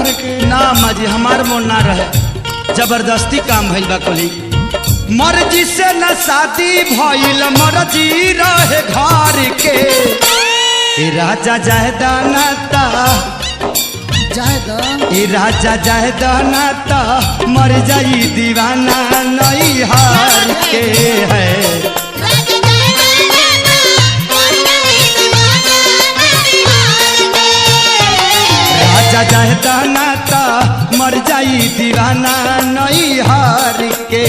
करे के ना मजी हमार मोन ना रहे जबरदस्ती काम भइल बा कोली मर्जी से न शादी भइल मर्जी रहे घर के ए राजा जायदा नाता जायदा ए राजा जायदा नाता मर जाई दीवाना नहीं हार के है राजा जायदा नाता मर जाई दीवाना नहीं हार के